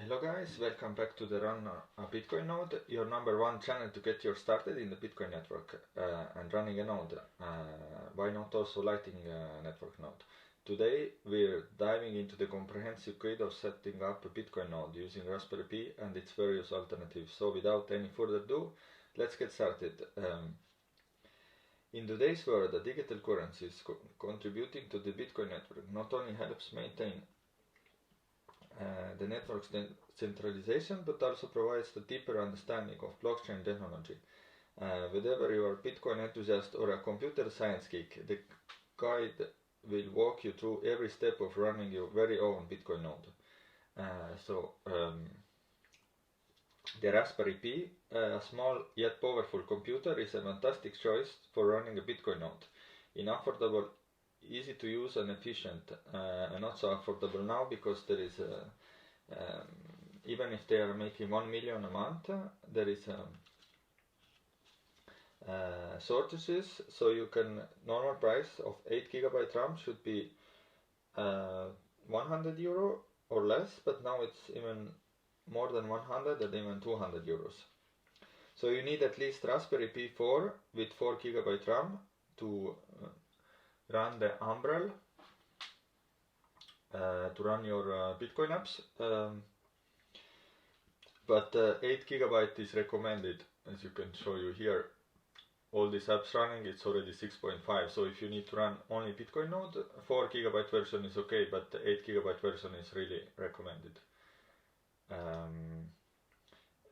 Hello guys, welcome back to the Run a Bitcoin Node, your #1 channel to get you started in the Bitcoin network and running a node. Why not also lighting a network node? Today we're diving into the comprehensive guide of setting up a Bitcoin node using Raspberry Pi and its various alternatives. So without any further ado, let's get started. In today's world, the digital currencies contributing to the Bitcoin network not only helps maintain the network's centralization, but also provides a deeper understanding of blockchain technology. Whether you are a Bitcoin enthusiast or a computer science geek, the guide will walk you through every step of running your very own Bitcoin node. The Raspberry Pi, a small yet powerful computer, is a fantastic choice for running a Bitcoin node. In affordable, easy to use and efficient, and not so affordable now because there is even if they are making 1 million a month, there is shortages. So you can, normal price of 8 GB RAM should be €100 or less, but now it's even more than 100 and even €200. So you need at least Raspberry Pi 4 with 4 GB RAM to run the umbrel, to run your Bitcoin apps, but 8 GB is recommended. As you can show you here, all these apps running, it's already 6.5. So if you need to run only Bitcoin node, 4 GB version is okay, but the 8 GB version is really recommended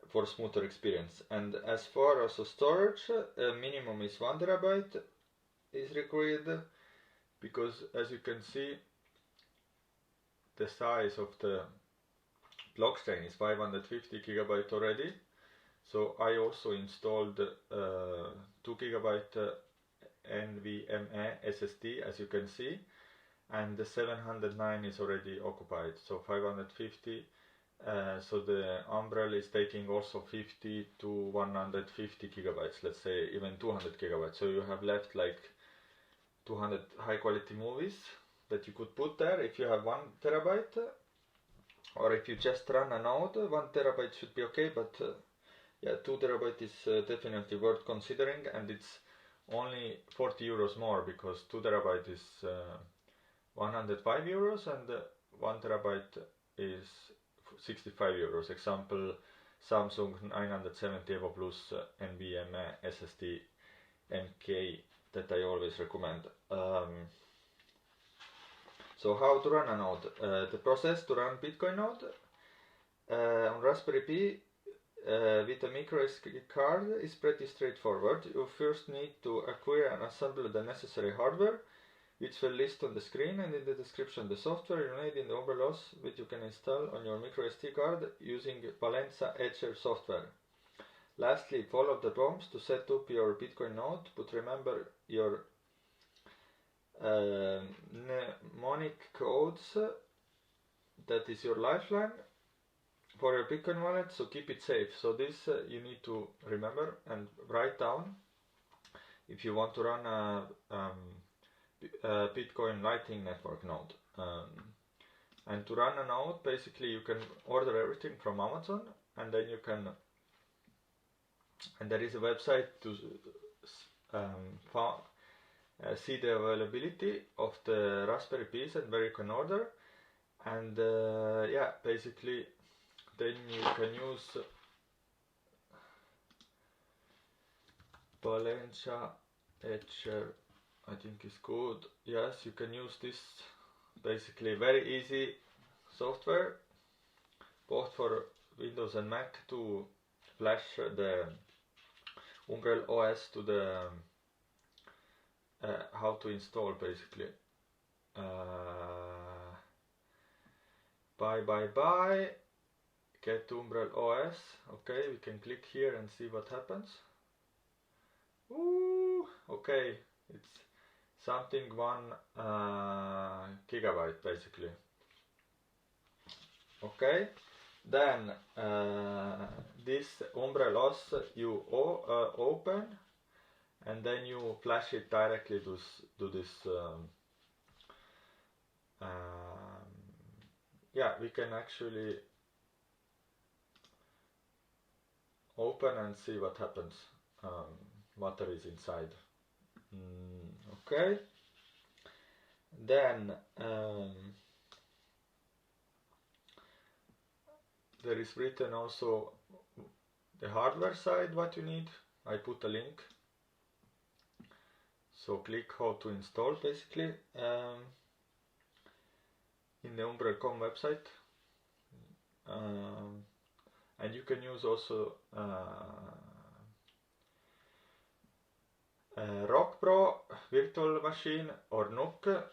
for smoother experience. And as far as the storage, minimum is 1 TB is required, because as you can see, the size of the blockchain is 550 GB already. So I also installed 2 GB NVMe SSD, as you can see, and the 709 is already occupied, so 550. So the umbrel is taking also 50 to 150 GB, let's say even 200 GB. So you have left like 200 high quality movies that you could put there if you have 1 TB, or if you just run a node, 1 TB should be okay, but yeah, 2 TB is definitely worth considering, and it's only €40 more, because 2 TB is €105 and 1 TB is €65. Example, Samsung 970 Evo Plus NVMe SSD MK that I always recommend. So how to run a node? The process to run Bitcoin node on Raspberry Pi with a microSD card is pretty straightforward. You first need to acquire and assemble the necessary hardware, which will list on the screen and in the description. The software you need in the umbrel-os, which you can install on your microSD card using balenaEtcher software. Lastly, follow the prompts to set up your Bitcoin node, but remember your mnemonic codes, that is your lifeline for your Bitcoin wallet, so keep it safe. So this you need to remember and write down if you want to run a Bitcoin lighting network node. And to run a node, basically you can order everything from Amazon, and then you can, and there is a website to see the availability of the Raspberry Pis and where you can order. And yeah, basically then you can use balenaEtcher, I think is good. Yes, you can use this, basically very easy software both for Windows and Mac to flash the umbrel-os to the how to install, basically. Bye. Get umbrel-os. Okay, we can click here and see what happens. Ooh, okay, it's something 1 GB basically. Okay, then this umbrel-os you open, and then you flash it directly to this yeah, we can actually open and see what happens, what there is inside. Okay. Then there is written also the hardware side what you need. I put a link. So click how to install basically in the umbrel.com website. And you can use also Rock Pro virtual machine or NUC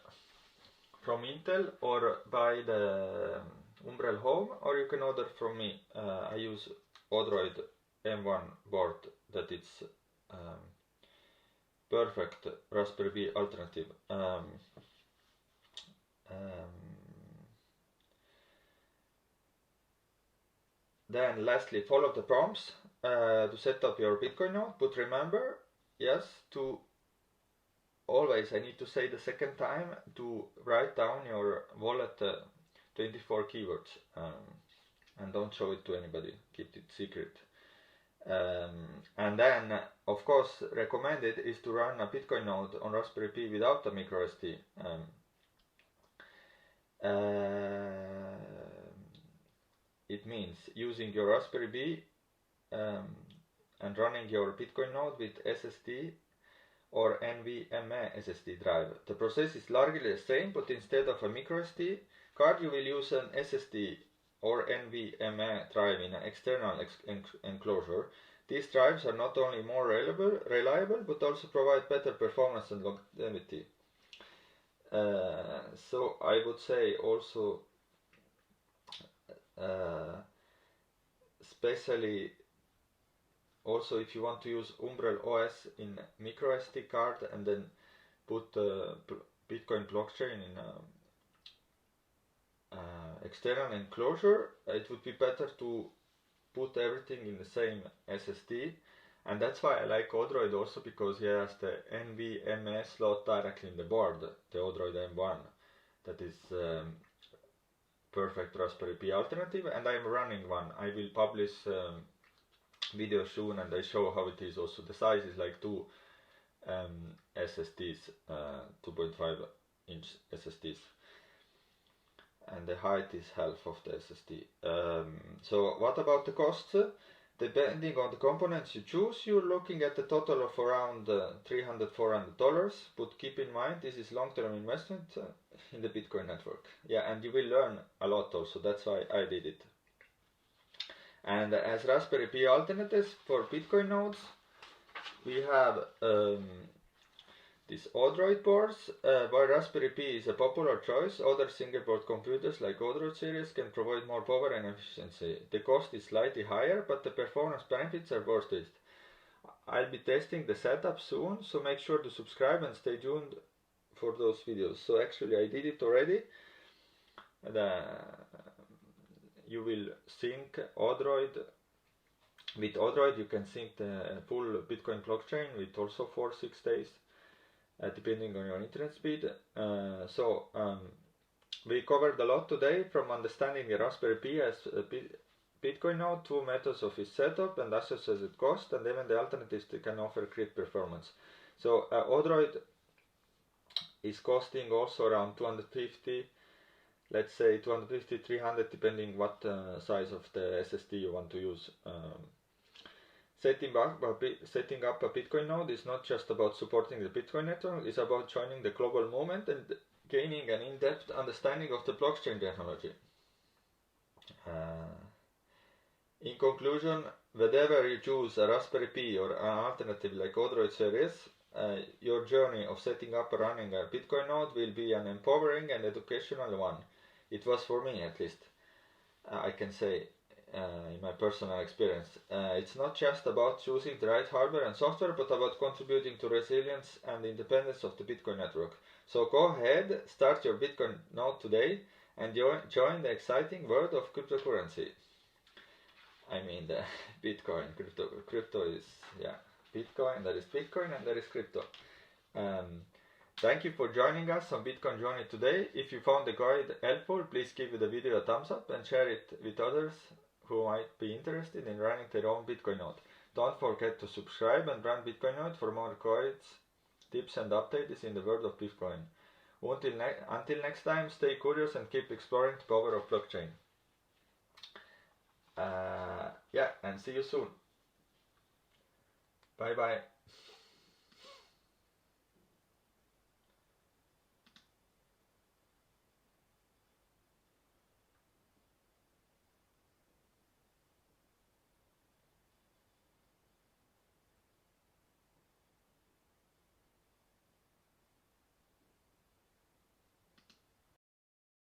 from Intel, or buy the Umbrel Home, or you can order from me. I use Odroid M1 board that it's perfect Raspberry Pi alternative. Then lastly, follow the prompts to set up your Bitcoin node, but remember, yes, to always, I need to say the second time, to write down your wallet 24 keywords and don't show it to anybody, keep it secret. And then, of course, recommended is to run a Bitcoin node on Raspberry Pi without a MicroSD. It means using your Raspberry Pi and running your Bitcoin node with SSD or NVMe SSD drive. The process is largely the same, but instead of a MicroSD card, you will use an SSD or NVMe drive in an external enclosure. These drives are not only more reliable, but also provide better performance and longevity. So I would say also, especially also if you want to use umbrel-os in MicroSD card and then put Bitcoin blockchain in external enclosure, it would be better to put everything in the same SSD, and that's why I like Odroid also, because he has the NVMe slot directly in the board, the Odroid M1, that is perfect Raspberry Pi alternative, and I'm running one. I will publish video soon, and I show how it is. Also the size is like two SSDs, 2.5 inch SSDs, and the height is half of the SSD. So what about the costs? Depending on the components you choose, you're looking at a total of around $300–400, but keep in mind this is long-term investment in the Bitcoin network. Yeah, and you will learn a lot also, that's why I did it. And as Raspberry Pi alternatives for Bitcoin nodes, we have these Odroid boards. While Raspberry Pi is a popular choice, other single board computers like Odroid series can provide more power and efficiency. The cost is slightly higher, but the performance benefits are worth it. I'll be testing the setup soon, so make sure to subscribe and stay tuned for those videos. So actually I did it already. You will sync Odroid. With Odroid you can sync the full Bitcoin blockchain with also 4–6 days, depending on your internet speed. We covered a lot today, from understanding the Raspberry Pi as a Bitcoin node, two methods of its setup and associated cost, and even the alternatives that can offer great performance. So Odroid is costing also around 250, let's say 250–300, depending what size of the SSD you want to use. Setting up a Bitcoin node is not just about supporting the Bitcoin network, it's about joining the global movement and gaining an in-depth understanding of the blockchain technology. In conclusion, whether you choose a Raspberry Pi or an alternative like Odroid series, your journey of setting up and running a Bitcoin node will be an empowering and educational one. It was for me, at least, I can say. In my personal experience, it's not just about choosing the right hardware and software, but about contributing to resilience and independence of the Bitcoin network. So go ahead, start your Bitcoin node today and join the exciting world of cryptocurrency. I mean the Bitcoin, crypto is, yeah, Bitcoin, there is Bitcoin and there is crypto. Thank you for joining us on Bitcoin Journey today. If you found the guide helpful, please give the video a thumbs up and share it with others who might be interested in running their own Bitcoin node. Don't forget to subscribe and run Bitcoin Note for more coins, tips and updates in the world of Bitcoin. Until next time, stay curious and keep exploring the power of blockchain. Yeah, and see you soon. Bye bye.